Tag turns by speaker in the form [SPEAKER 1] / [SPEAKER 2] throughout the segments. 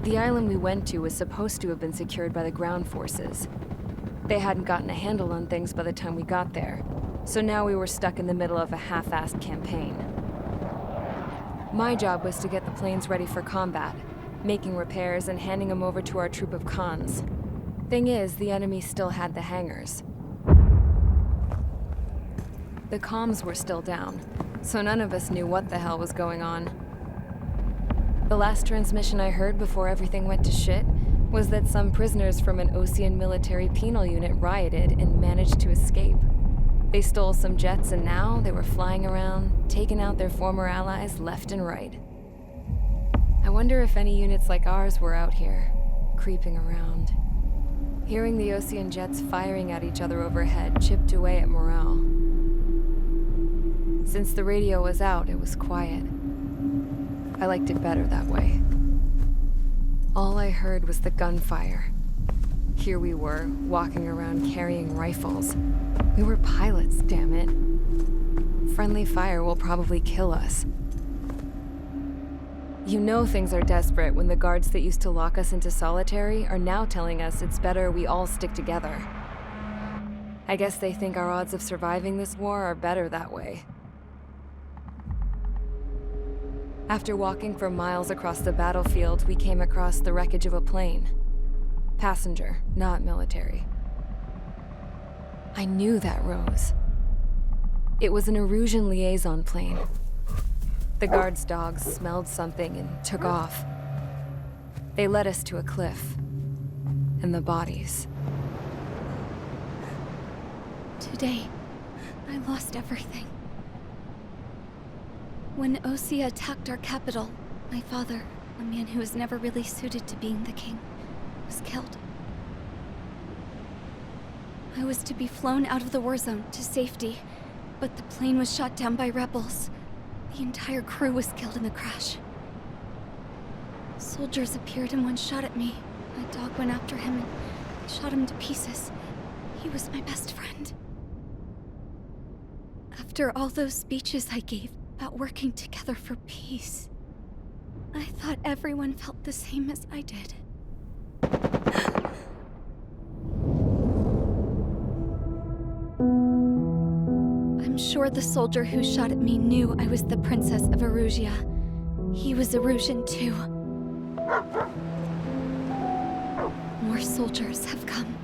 [SPEAKER 1] The island we went to was supposed to have been secured by the ground forces. They hadn't gotten a handle on things by the time we got there, so now we were stuck in the middle of a half-assed campaign. My job was to get the planes ready for combat, making repairs and handing them over to our troop of cons. Thing is, the enemy still had the hangars. The comms were still down, so none of us knew what the hell was going on. The last transmission I heard before everything went to shit was that some prisoners from an Osean military penal unit rioted and managed to escape. They stole some jets and now they were flying around, taking out their former allies left and right. I wonder if any units like ours were out here, creeping around. Hearing the Osean jets firing at each other overhead chipped away at morale. Since the radio was out, it was quiet. I liked it better that way. All I heard was the gunfire. Here we were, walking around carrying rifles. We were pilots, damn it. Friendly fire will probably kill us. You know things are desperate when the guards that used to lock us into solitary are now telling us it's better we all stick together. I guess they think our odds of surviving this war are better that way. After walking for miles across the battlefield, we came across the wreckage of a plane. Passenger, not military. I knew that rose. It was an Erusian liaison plane. The guard's dogs smelled something and took off. They led us to a cliff. And the bodies.
[SPEAKER 2] Today, I lost everything. When Osea attacked our capital, my father, a man who was never really suited to being the king, was killed. I was to be flown out of the war zone to safety, but the plane was shot down by rebels. The entire crew was killed in the crash. Soldiers appeared and one shot at me. My dog went after him and shot him to pieces. He was my best friend. After all those speeches I gave about working together for peace, I thought everyone felt the same as I did. I'm sure the soldier who shot at me knew I was the Princess of Erusea. He was Erusian too. More soldiers have come.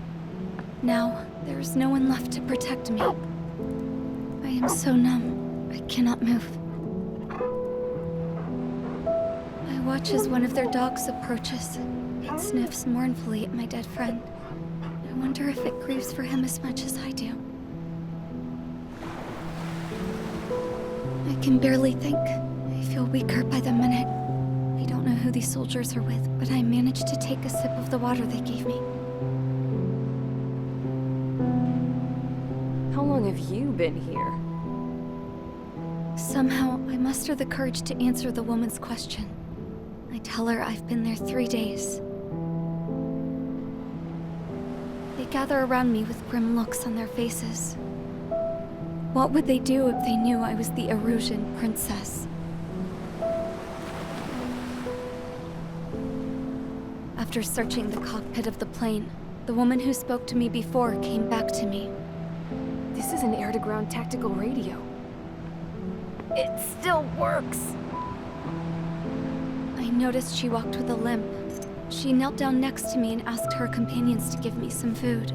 [SPEAKER 2] Now, there is no one left to protect me. I am so numb, I cannot move. I watch as one of their dogs approaches. It sniffs mournfully at my dead friend. I wonder if it grieves for him as much as I do. I can barely think. I feel weaker by the minute. I don't know who these soldiers are with, but I managed to take a sip of the water they gave me.
[SPEAKER 1] How long have you been here?
[SPEAKER 2] Somehow, I muster the courage to answer the woman's question. I tell her I've been there 3 days. They gather around me with grim looks on their faces. What would they do if they knew I was the Erusian princess? After searching the cockpit of the plane, the woman who spoke to me before came back to me.
[SPEAKER 1] This is an air-to-ground tactical radio. It still works!
[SPEAKER 2] I noticed she walked with a limp. She knelt down next to me and asked her companions to give me some food.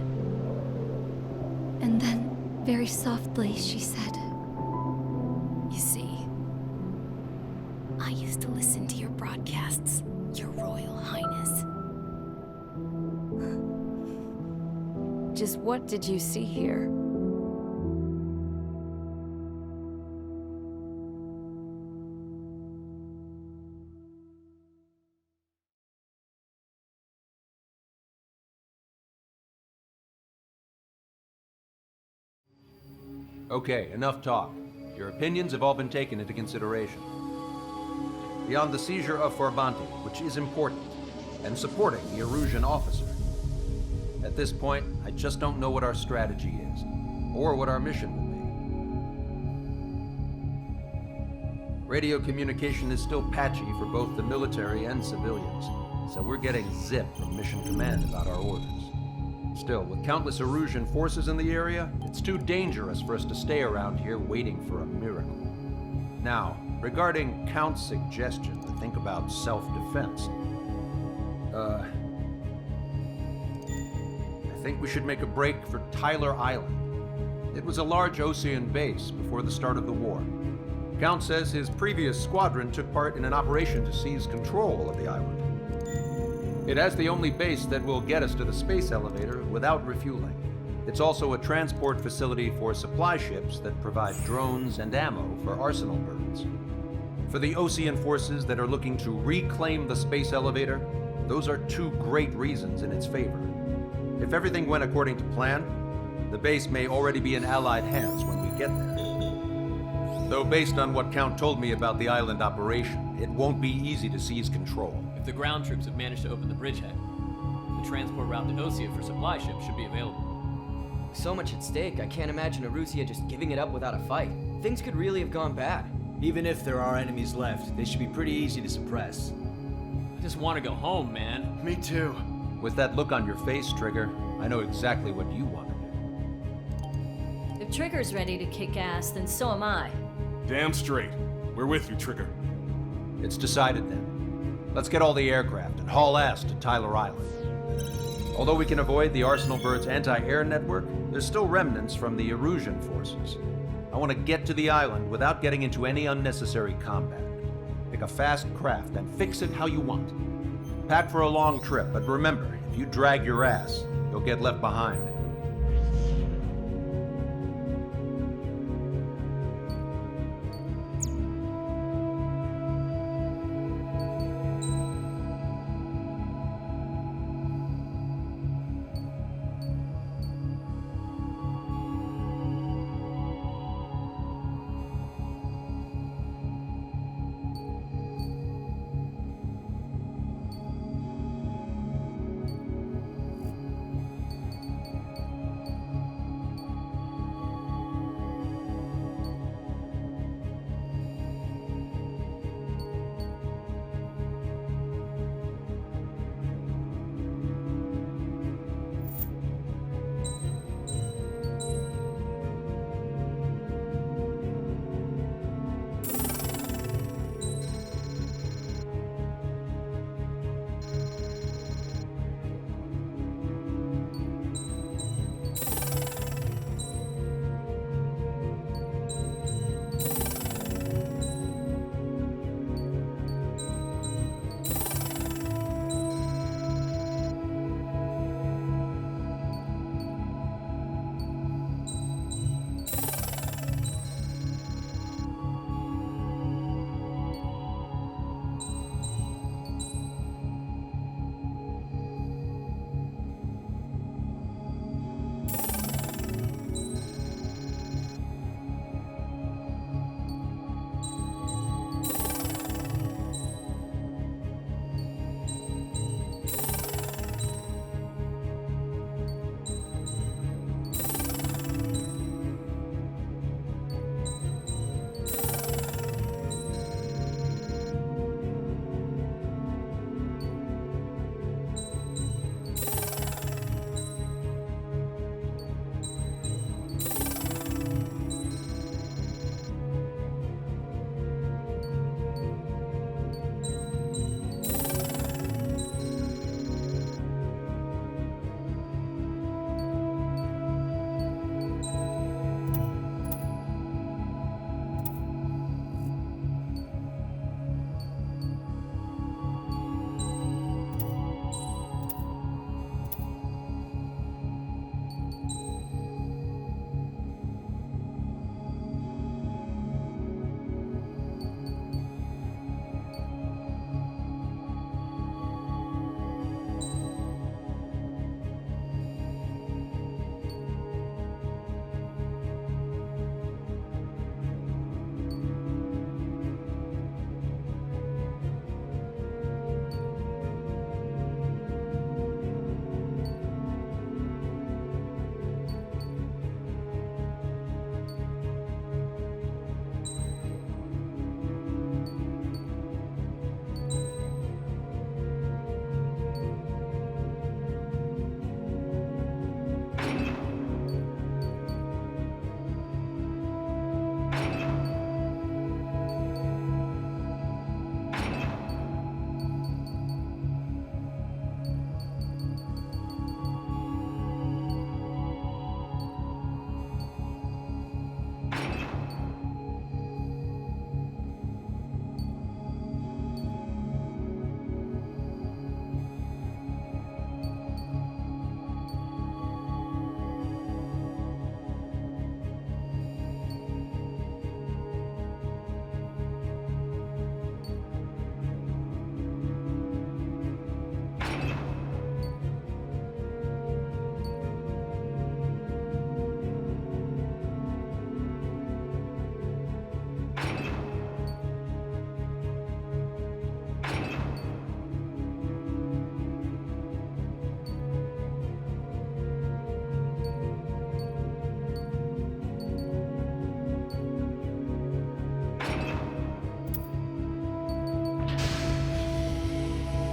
[SPEAKER 2] And then, very softly, she said,
[SPEAKER 1] You see, I used to listen to your broadcasts, Your Royal Highness. Just what did you see here?
[SPEAKER 3] Okay, enough talk. Your opinions have all been taken into consideration. Beyond the seizure of Forbanti, which is important, and supporting the Erusian officer. At this point, I just don't know what our strategy is, or what our mission will be. Radio communication is still patchy for both the military and civilians, so we're getting zip from Mission Command about our orders. Still, with countless Erusea forces in the area, it's too dangerous for us to stay around here waiting for a miracle. Now, regarding Count's suggestion to think about self-defense, I think we should make a break for Tyler Island. It was a large Osean base before the start of the war. Count says his previous squadron took part in an operation to seize control of the island. It has the only base that will get us to the space elevator without refueling. It's also a transport facility for supply ships that provide drones and ammo for arsenal birds. For the Osean forces that are looking to reclaim the space elevator, those are two great reasons in its favor. If everything went according to plan, the base may already be in Allied hands when we get there. Though based on what Count told me about the island operation, it won't be easy to seize control.
[SPEAKER 4] If the ground troops have managed to open the bridgehead, the transport route to Osea for supply ships should be available.
[SPEAKER 5] With so much at stake, I can't imagine Erusea just giving it up without a fight. Things could really have gone bad.
[SPEAKER 6] Even if there are enemies left, they should be pretty easy to suppress.
[SPEAKER 4] I just want to go home, man.
[SPEAKER 6] Me too.
[SPEAKER 3] With that look on your face, Trigger, I know exactly what you want to do.
[SPEAKER 7] If Trigger's ready to kick ass, then so am I.
[SPEAKER 8] Damn straight. We're with you, Trigger.
[SPEAKER 3] It's decided then. Let's get all the aircraft and haul ass to Tyler Island. Although we can avoid the Arsenal Bird's anti-air network, there's still remnants from the Erusea forces. I want to get to the island without getting into any unnecessary combat. Pick a fast craft and fix it how you want. Pack for a long trip, but remember, if you drag your ass, you'll get left behind.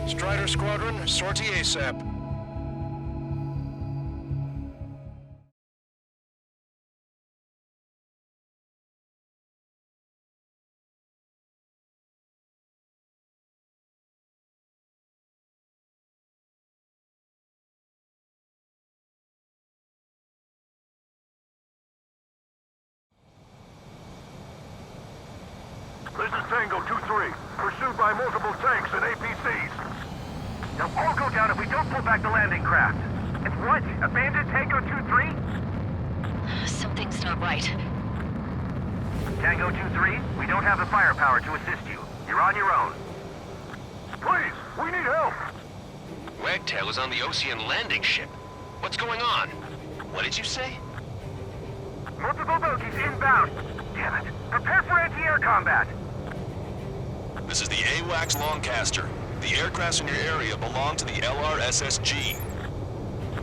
[SPEAKER 9] Strider Squadron, sortie ASAP.
[SPEAKER 10] This is Tango 2-3, pursued by multiple tanks and APCs. They'll all go down if we don't pull back the landing craft. It's what? Abandoned Tango 2-3?
[SPEAKER 11] Something's not right.
[SPEAKER 10] Tango 2-3, we don't have the firepower to assist you. You're on your own. Please, we need help!
[SPEAKER 9] Wagtail is on the Osean landing ship. What's going on? What did you say?
[SPEAKER 10] Multiple bogies inbound. Damn it. Prepare for anti-air combat.
[SPEAKER 9] This is the AWACS Longcaster. The aircrafts in your area belong to the LRSSG.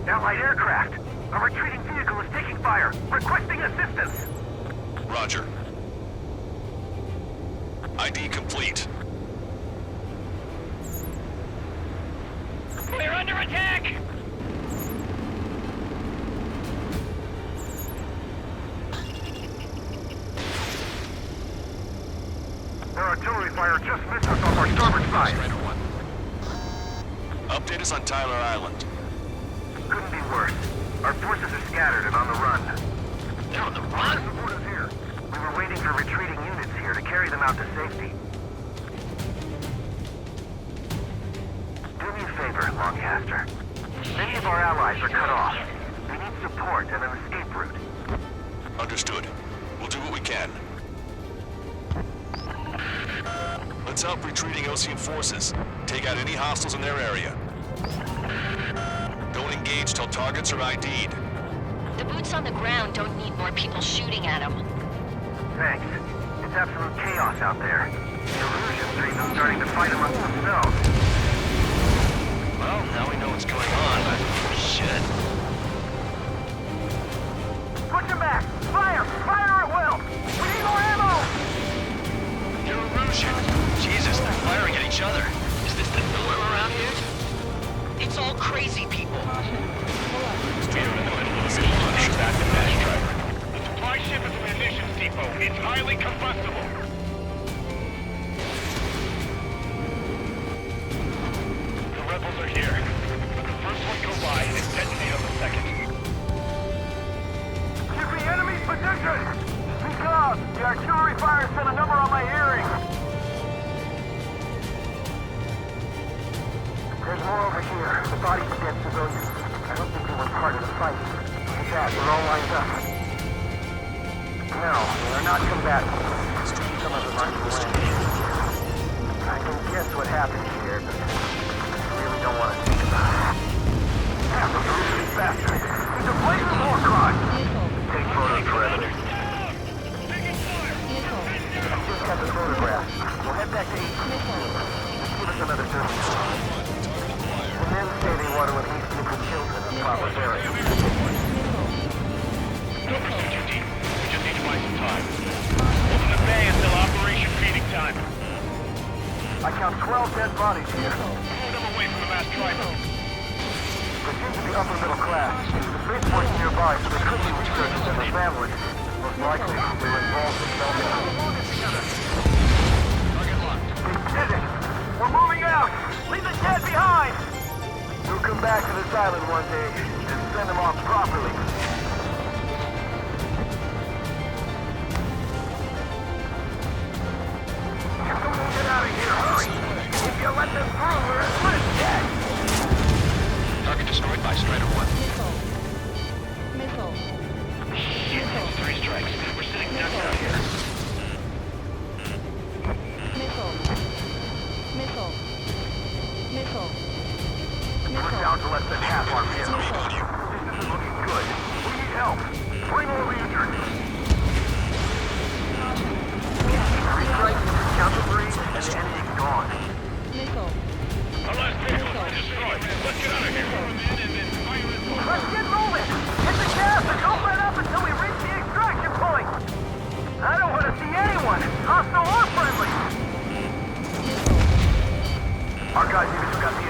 [SPEAKER 10] Allied aircraft. A retreating vehicle is taking fire. Requesting assistance.
[SPEAKER 9] Roger. ID complete.
[SPEAKER 10] We're under attack! Their artillery fire just missed us off our starboard side.
[SPEAKER 9] Strider 1. Update us on Tyler Island.
[SPEAKER 10] Couldn't be worse. Our forces are scattered and on the run.
[SPEAKER 9] They're on the run?
[SPEAKER 10] Support us here. We were waiting for retreating units here to carry them out to safety. Do me a favor, Longcaster. Many of our allies are cut off. We need support and an escape route.
[SPEAKER 9] Understood. We'll do what we can. Let's help retreating Osean forces. Take out any hostiles in their area. Don't engage till targets are ID'd.
[SPEAKER 11] The boots on the ground don't need more people shooting at them.
[SPEAKER 10] Thanks. It's absolute chaos out there. The Erusians are even starting to fight amongst themselves.
[SPEAKER 9] Well, now we know what's going on, but shit.
[SPEAKER 10] Push them back! Fire! Fire at will! We need more ammo!
[SPEAKER 9] You're Erusian. Jesus, they're firing at each other. Is this the norm around here? It's all crazy people.
[SPEAKER 10] The supply ship is a munitions depot. It's highly combustible. The rebels are here. The first one go by and detonate on the second. Should be enemy position! Speak up! The artillery fire sent a number on my hearing. There's more over here. The bodies of dead civilians. I don't think they were part of the fight. Look at that, they're all lined up. No, they're not combatants. Some of them aren't away. I can guess what happened here, but I really don't want to think about it. Half of these bastards. It's a blatant war crime. Take photos for evidence. I just got the photograph. We'll head back to 18. Give us another 30 minutes. The men say they want to at least get the children in proper area. We just need to buy some time. Open the bay until operation feeding time. I count 12 dead bodies here. Move them away from the mass tribal. They seem to be upper middle class. The spaceport's nearby, so they could be researchers and their families. Most likely, they were involved in filming. Target locked. We did it! We're moving out! Leave the dead behind! We'll come back to this island one day and send them off properly. Get out of here, hurry! If you let them through, we're as good as dead!
[SPEAKER 9] Target destroyed by Strider 1.
[SPEAKER 7] Missile.
[SPEAKER 10] Shit, that's 3 strikes. We're sitting ducks out here.
[SPEAKER 7] Missile.
[SPEAKER 10] We're down to less than half our vehicle. This isn't looking good. We need help. Bring all the injured. 3 strikes, count to 3, and the enemy's gone.
[SPEAKER 7] Missile.
[SPEAKER 10] Our last vehicle is destroyed. Let's get out of here. Let's get moving. Hit the gas and don't let up until we reach the extraction point. I don't want to see anyone, hostile or friendly. Our guys even got the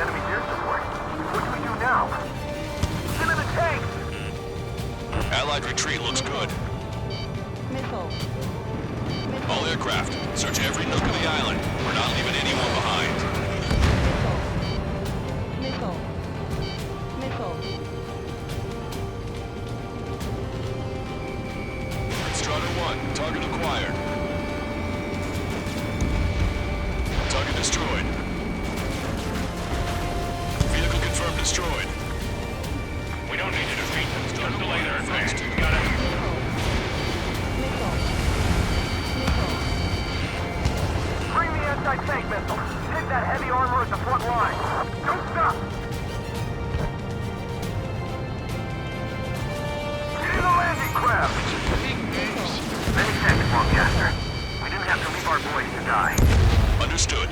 [SPEAKER 8] fortified retreat looks good.
[SPEAKER 10] Missile.
[SPEAKER 8] All aircraft, search every nook of the island. We're not leaving anyone behind.
[SPEAKER 10] Missile. Missile.
[SPEAKER 8] Strider 1, target acquired. Target destroyed. Vehicle confirmed destroyed.
[SPEAKER 9] We don't need to defeat them. Just delay their advance. Got it.
[SPEAKER 10] Missile. Missile. Bring the anti-tank missile. Hit that heavy armor at the front line. Don't stop. See the landing craft. Many thanks, Longcaster. We didn't have to leave our boys to die.
[SPEAKER 8] Understood.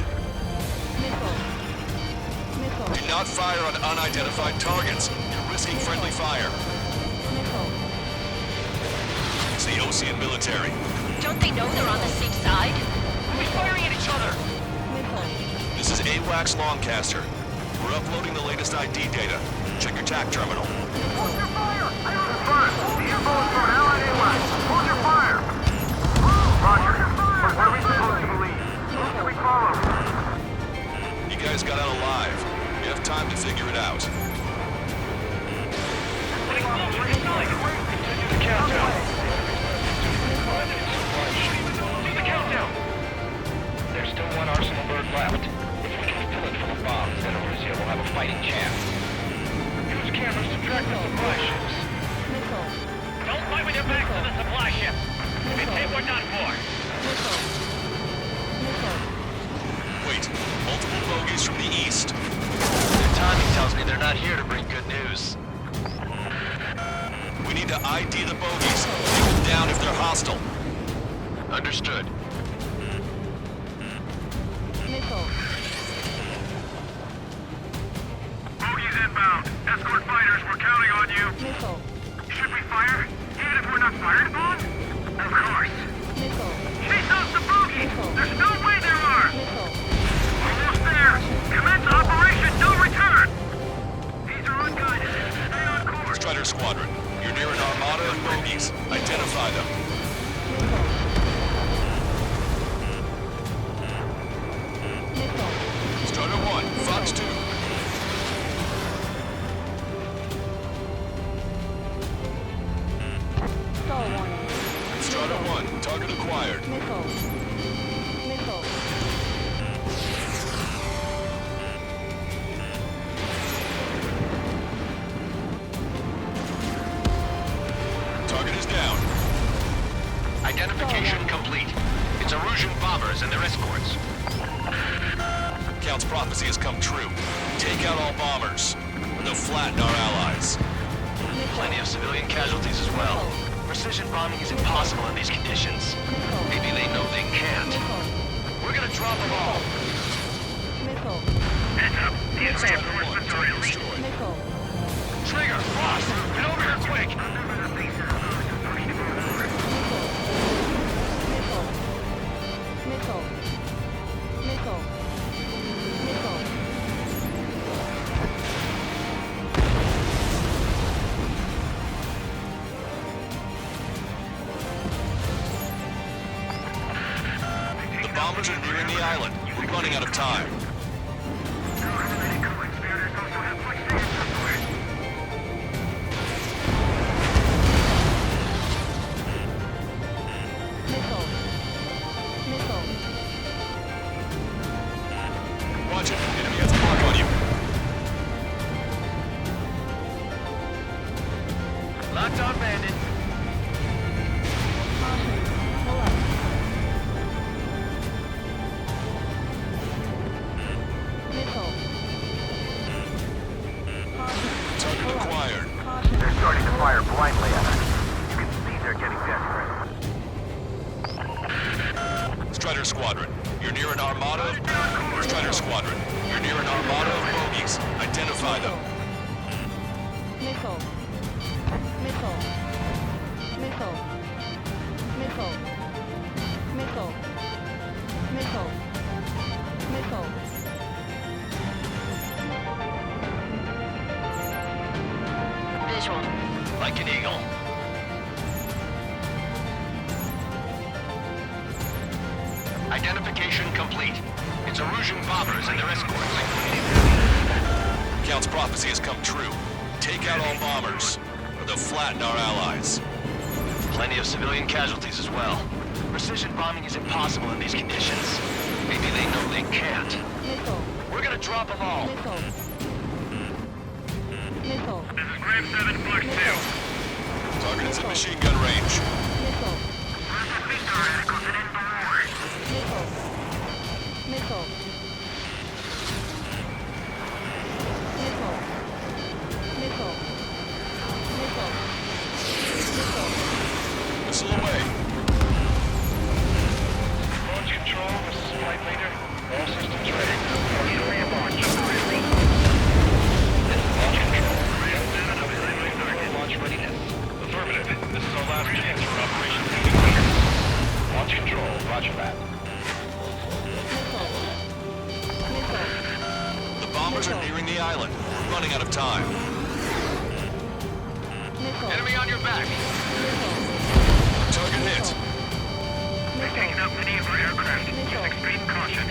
[SPEAKER 10] Missile. Missile.
[SPEAKER 8] Do not fire on unidentified targets. You're risking friendly fire.
[SPEAKER 10] Missile.
[SPEAKER 8] It's the Osean military.
[SPEAKER 11] Don't they know they're on the same side?
[SPEAKER 9] We're firing at each other.
[SPEAKER 10] Missile.
[SPEAKER 8] This is AWACS Longcaster. We're uploading the latest ID data. Check your TAC terminal.
[SPEAKER 10] Hold your fire! Confirmed. The info is from Allied AWACS. Hold your fire! Roger. But what are we supposed to believe? Who should we follow?
[SPEAKER 8] You guys got out alive. We have time to figure it out.
[SPEAKER 9] Continue the countdown. Do the countdown. There's still one arsenal bird left. If we can fill it full of bombs, then Erusea will have a fighting chance. Use cameras to track the supply ships.
[SPEAKER 10] Missile.
[SPEAKER 9] Don't fight with your backs to the supply ship. It's it we're done for.
[SPEAKER 10] Missile. Missile.
[SPEAKER 8] Wait, multiple bogeys from the east?
[SPEAKER 9] Their timing tells me they're not here to bring good news.
[SPEAKER 8] We need to ID the bogeys. Take them down if they're hostile.
[SPEAKER 9] Understood.
[SPEAKER 10] Missile.
[SPEAKER 12] Bogies inbound. Escort fighters, we're counting on you.
[SPEAKER 10] Missile.
[SPEAKER 12] Should we fire? Even if we're not fired upon? Of course.
[SPEAKER 10] Missile.
[SPEAKER 12] Chase off the bogies! There's no way there are!
[SPEAKER 10] Missile.
[SPEAKER 12] Almost there! Commence operation, no return! These are unguided. Stay on course.
[SPEAKER 8] Strider Squadron, you're near an armada of bogeys. Identify them.
[SPEAKER 10] Missile.
[SPEAKER 8] Strider 1, Fox 2.
[SPEAKER 10] Stall warning.
[SPEAKER 8] Strider 1, target acquired.
[SPEAKER 10] Missile. Missile.
[SPEAKER 8] Target is down.
[SPEAKER 9] Identification complete. It's Erusea bombers and their escorts.
[SPEAKER 8] Count's prophecy has come true. Take out all bombers. They'll flatten our allies.
[SPEAKER 9] Plenty of civilian casualties as well. Precision bombing is impossible in these conditions. Maybe they know they can't. We're gonna drop them all.
[SPEAKER 10] Missile.
[SPEAKER 12] Heads up. The advanced forces are elite.
[SPEAKER 10] Missile.
[SPEAKER 9] Trigger, Ross, get over here quick!
[SPEAKER 10] Missile. Missile. Missile.
[SPEAKER 8] The bombers are nearing the island. We're running out of time.
[SPEAKER 10] Missile. Missile.
[SPEAKER 8] Watch it. Enemy has a mark on you.
[SPEAKER 9] Locked on bandit.
[SPEAKER 10] Caution. Pull up. Missile. Caution.
[SPEAKER 8] Target
[SPEAKER 10] Pull up.
[SPEAKER 8] acquired.
[SPEAKER 10] Caution. They're starting to fire blindly at us. You can see they're getting desperate.
[SPEAKER 8] Strider Squadron, you're near an armada of... Strider Squadron, you're near an armada of bogeys. Identify them.
[SPEAKER 10] Missile. Missile. Missile. Missile. Missile. Missile. Missile.
[SPEAKER 11] Visual.
[SPEAKER 9] Like an eagle. Identification complete. It's Erusian bombers and their escorts.
[SPEAKER 8] Count's prophecy has come true. Take out all bombers, or they'll flatten our allies.
[SPEAKER 9] Plenty of civilian casualties as well. Precision bombing is impossible in these conditions. Maybe they know they can't. We're gonna drop them all.
[SPEAKER 12] This is Graham 7 Fox 2.
[SPEAKER 8] Target is at machine gun range. Missile away.
[SPEAKER 9] Launch control, this is flight leader. All systems ready. Artillery launch. This is launch control. Launch readiness. Affirmative. This is our last chance for Operation Team Leader. Launch control. Roger that.
[SPEAKER 8] The bombers are nearing the island. We're running out of time.
[SPEAKER 9] Enemy on your back.
[SPEAKER 8] Target hit.
[SPEAKER 12] They're taking out many of our aircraft. Use extreme caution.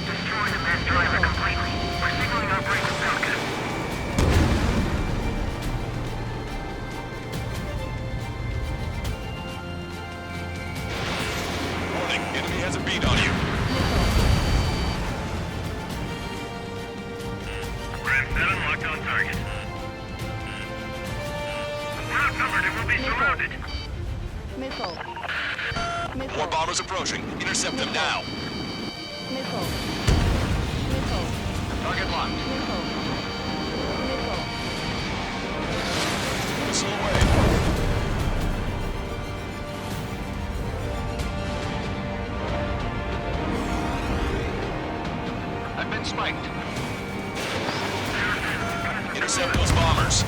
[SPEAKER 12] Destroy the mass driver completely. We're signaling Operation Falcon.
[SPEAKER 8] Warning, enemy has a beat on you.
[SPEAKER 12] Graham 7 locked on target. We're outnumbered and we'll be surrounded.
[SPEAKER 8] More bombers approaching. Intercept them now.
[SPEAKER 9] Target locked.
[SPEAKER 8] Missile away.
[SPEAKER 9] I've been spiked.
[SPEAKER 8] Intercept those bombers.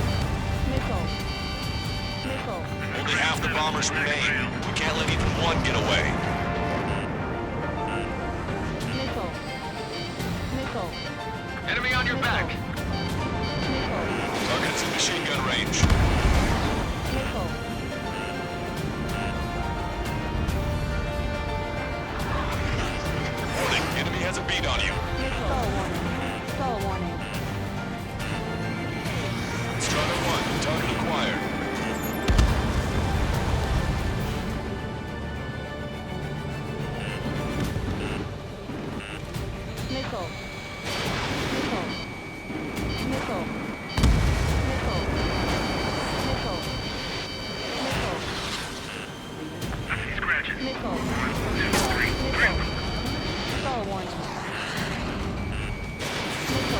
[SPEAKER 8] Only half the bombers remain. We can't let even one get away.
[SPEAKER 9] Enemy on your back.
[SPEAKER 8] Target is in machine gun range. Warning, enemy has a beat on you. Squadron 1, target acquired.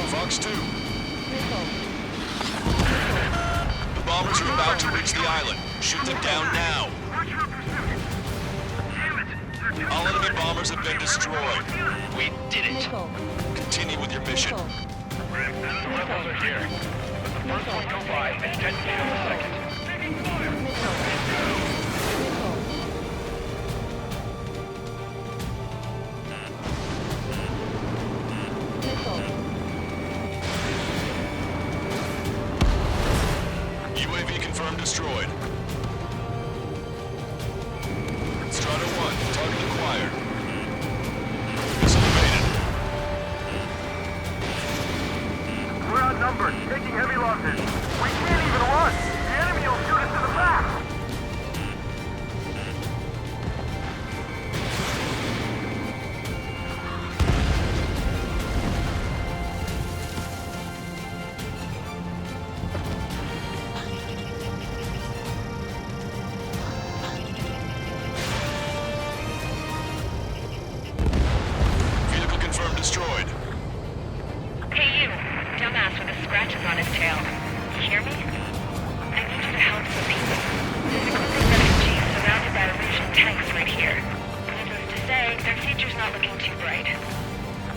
[SPEAKER 8] Fox 2. The bombers are about to reach the island. Shoot them down now. All enemy bombers have been destroyed.
[SPEAKER 9] We did it.
[SPEAKER 8] Continue with your mission.
[SPEAKER 9] Levels are here. Let the first one go by and detonate on the second.
[SPEAKER 8] UAV confirmed destroyed. Strata 1, target acquired. Missile evaded.
[SPEAKER 12] We're outnumbered, taking heavy losses. We can't even run. The enemy will shoot us in the back.
[SPEAKER 8] Vehicle confirmed destroyed.
[SPEAKER 11] Hey you, dumbass with the scratches on his tail. You hear me? I need you to help some people. There's a group of refugees surrounded by Erusian tanks right here. Needless to say, their future's not looking too bright.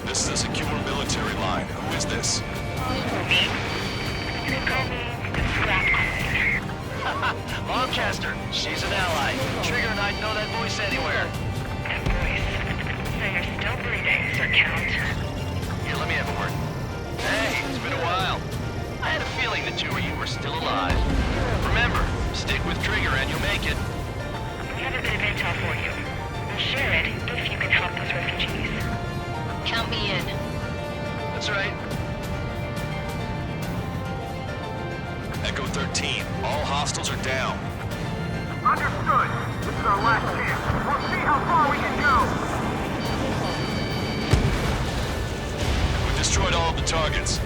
[SPEAKER 8] This is a secure military line. Who is this?
[SPEAKER 11] Me? You can call me the Scrap Queen.
[SPEAKER 9] Lancaster, she's an ally. Trigger and I'd know that voice anywhere.
[SPEAKER 11] That voice. So you're still breathing, Sir Count.
[SPEAKER 9] Here, let me have a word. Hey, it's been a while. I had a feeling the two of you were still alive. Remember, stick with Trigger and you'll make it.
[SPEAKER 11] We have a bit of intel for you. We'll share it if you can help
[SPEAKER 8] That's right. Echo 13, all hostiles are down.
[SPEAKER 10] Understood. This is our last chance. We'll see how far we can go.
[SPEAKER 8] We've destroyed all of the targets.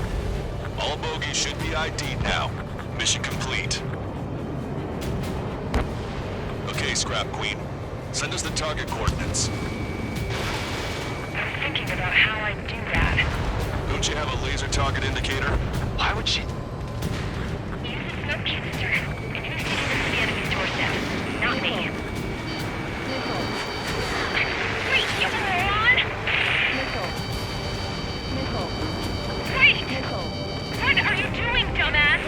[SPEAKER 8] All bogies should be ID'd now. Mission complete. Okay, Scrap Queen. Send us the target coordinates.
[SPEAKER 11] I was thinking about how I'd do that.
[SPEAKER 8] Don't you have a laser target indicator?
[SPEAKER 9] Why would she...
[SPEAKER 11] Use the smoke canister. And who's taking this to the enemy's doorstep? Not me. Wait, you moron! Wait! What are you doing, dumbass?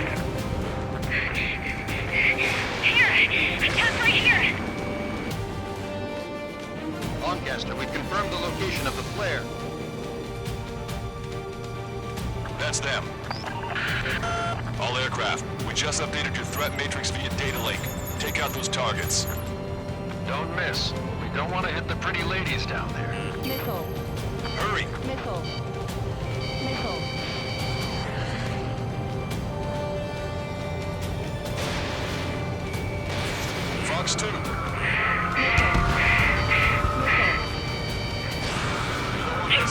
[SPEAKER 11] Here! Attack right here!
[SPEAKER 3] Lancaster, we've confirmed the location of the flare.
[SPEAKER 8] That's them. All aircraft, we just updated your threat matrix via data link. Take out those targets.
[SPEAKER 9] Don't miss. We don't want to hit the pretty ladies down there.
[SPEAKER 8] Hurry! Fox 2.
[SPEAKER 11] Good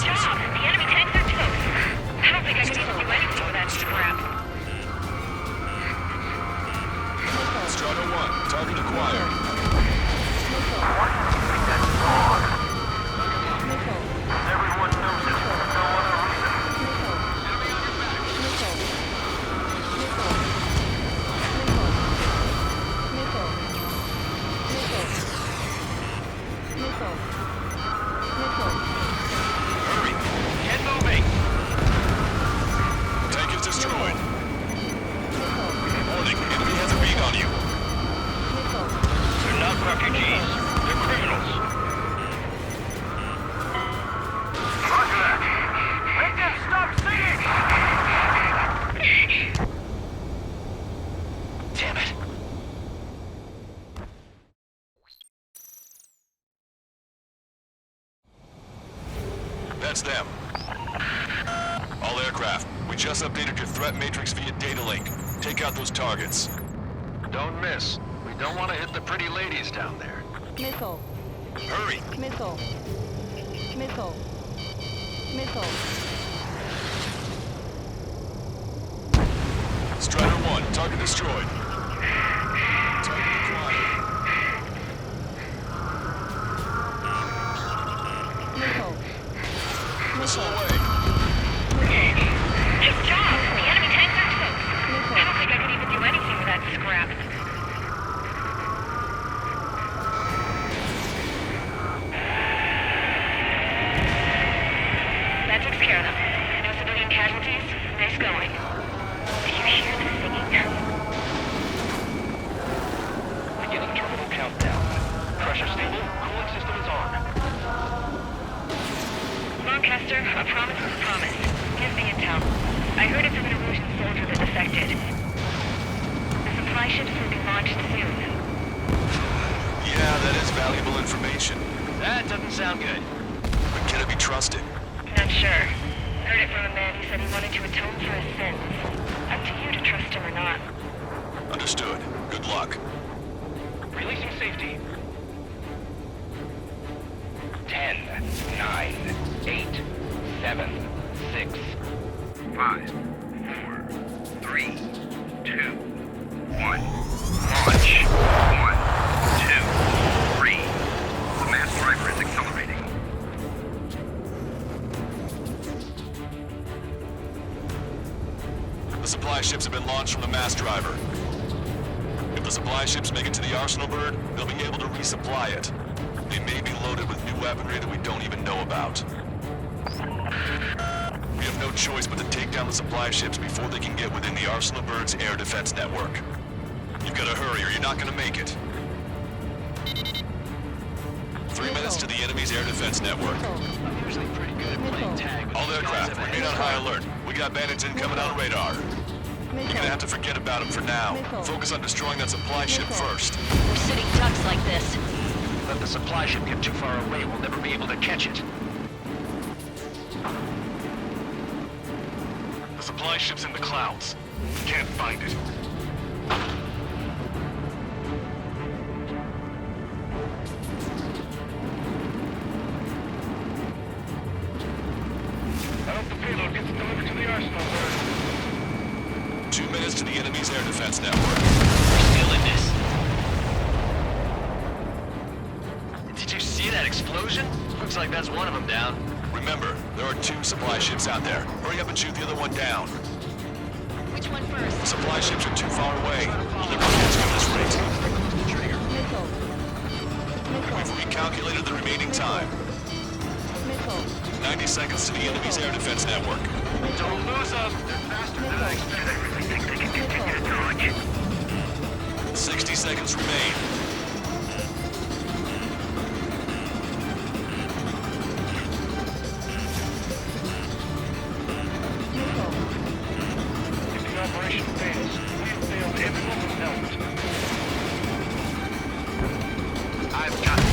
[SPEAKER 11] job! The enemy tanks are toast. I don't think I can even do anything with that scrap.
[SPEAKER 8] Squadron 1, target acquired.
[SPEAKER 10] Everyone knows it. No other
[SPEAKER 8] Hurry!
[SPEAKER 9] Get moving!
[SPEAKER 8] Tank is destroyed. Warning, enemy has a beat on you.
[SPEAKER 9] They're not refugees. They're criminals.
[SPEAKER 10] Roger that. Make them stop singing!
[SPEAKER 9] Damn it.
[SPEAKER 8] That's them. All aircraft, we just updated your threat matrix via data link. Take out those targets.
[SPEAKER 9] Don't miss. We don't want to hit the pretty ladies down there.
[SPEAKER 8] Hurry! Strider 1, target destroyed. Target acquired. Missile away.
[SPEAKER 11] Good job! The enemy tanks are toast. I don't think I could even do anything with that scrap. That takes care of them. No civilian casualties. Nice going. Do you hear the singing?
[SPEAKER 9] Beginning terminal countdown. Pressure stable. Cooling system is on.
[SPEAKER 11] Lancaster, a promise is a promise. Give me intel. I heard it's an Erusian soldier that defected. The supply ships will be launched soon.
[SPEAKER 8] Yeah, that is valuable information.
[SPEAKER 9] That doesn't sound good.
[SPEAKER 8] But can it be trusted?
[SPEAKER 11] Not sure. Heard it from a man who said he wanted to atone for his sins. Up to you to trust him or not.
[SPEAKER 8] Understood. Good luck.
[SPEAKER 9] Releasing safety. 10, 9, 8, 7, 6, 5, 4, 3, 2, 1. Launch. 1, 2, 3. The mass driver is accelerating.
[SPEAKER 8] The supply ships have been launched from the mass driver. If the supply ships make it to the arsenal bird, they'll be able to resupply it. They may be loaded with new weaponry that we don't even know about. We have no choice but to take down the supply ships before they can get within the Arsenal Bird's air defense network. You've got to hurry or you're not going to make it. 3 minutes to the enemy's air defense network.
[SPEAKER 9] I'm usually pretty good at playing tag.
[SPEAKER 8] All aircraft, remain on high alert. We got bandits incoming on radar. You're gonna have to forget about them for now. Focus on destroying that supply ship first.
[SPEAKER 7] We're sitting ducks like this.
[SPEAKER 9] Let the supply ship get too far away, we'll never be able to catch it.
[SPEAKER 8] supply ship's in the clouds. Can't find it.
[SPEAKER 9] I hope the payload gets delivered to the arsenal bird.
[SPEAKER 8] 2 minutes to the enemy's air defense network.
[SPEAKER 12] We're still in this. Did you see that explosion? Looks like that's one of them down.
[SPEAKER 8] Remember, there are 2 supply ships out there. Hurry up and shoot the other one down.
[SPEAKER 11] Which one first?
[SPEAKER 8] The supply ships are too far away. They'll never catch at this rate.
[SPEAKER 1] Missile.
[SPEAKER 8] We've recalculated the remaining time.
[SPEAKER 1] Missile.
[SPEAKER 8] 90 seconds to the enemy's air defense network.
[SPEAKER 12] Don't lose them. They're faster than I expected.
[SPEAKER 8] 60 seconds remain.
[SPEAKER 9] If the operation fails, we've failed everyone who's helped.
[SPEAKER 12] I've got it.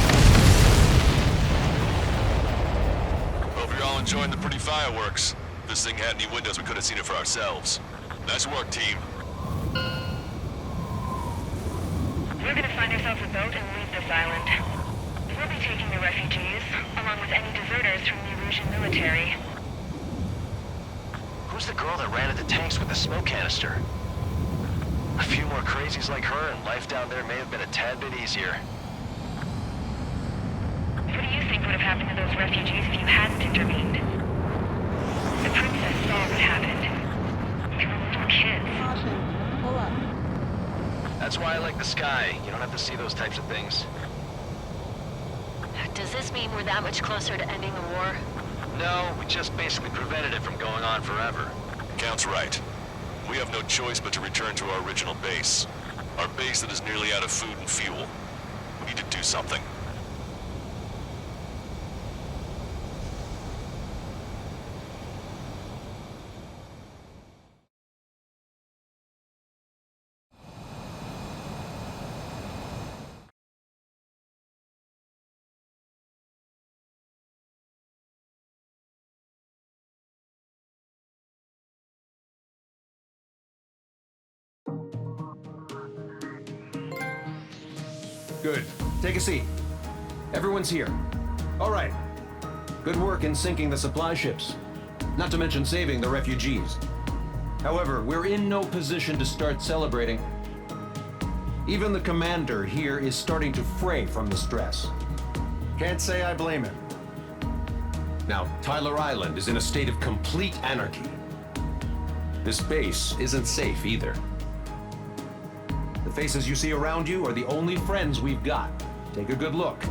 [SPEAKER 8] Hope you're all enjoying the pretty fireworks. If this thing had any windows, we could have seen it for ourselves. Nice work, team.
[SPEAKER 11] We're gonna find ourselves a boat and leave this island. We'll be taking the refugees, along with any deserters from the Erusea military.
[SPEAKER 12] Who's the girl that ran into tanks with the smoke canister? A few more crazies like her, and life down there may have been a tad bit easier.
[SPEAKER 11] What do you think would have happened to those refugees if you hadn't intervened? The princess saw what happened. They were little kids.
[SPEAKER 1] Pull up.
[SPEAKER 12] That's why I like the sky. You don't have to see those types of things.
[SPEAKER 7] Does this mean we're that much closer to ending the war?
[SPEAKER 12] No, we just basically prevented it from going on forever.
[SPEAKER 8] Count's right. We have no choice but to return to our original base. Our base that is nearly out of food and fuel. We need to do something.
[SPEAKER 3] Good. Take a seat. Everyone's here. All right. Good work in sinking the supply ships. Not to mention saving the refugees. However, we're in no position to start celebrating. Even the commander here is starting to fray from the stress.
[SPEAKER 6] Can't say I blame him.
[SPEAKER 3] Now, Tyler Island is in a state of complete anarchy. This base isn't safe either. The faces you see around you are the only friends we've got. Take a good look.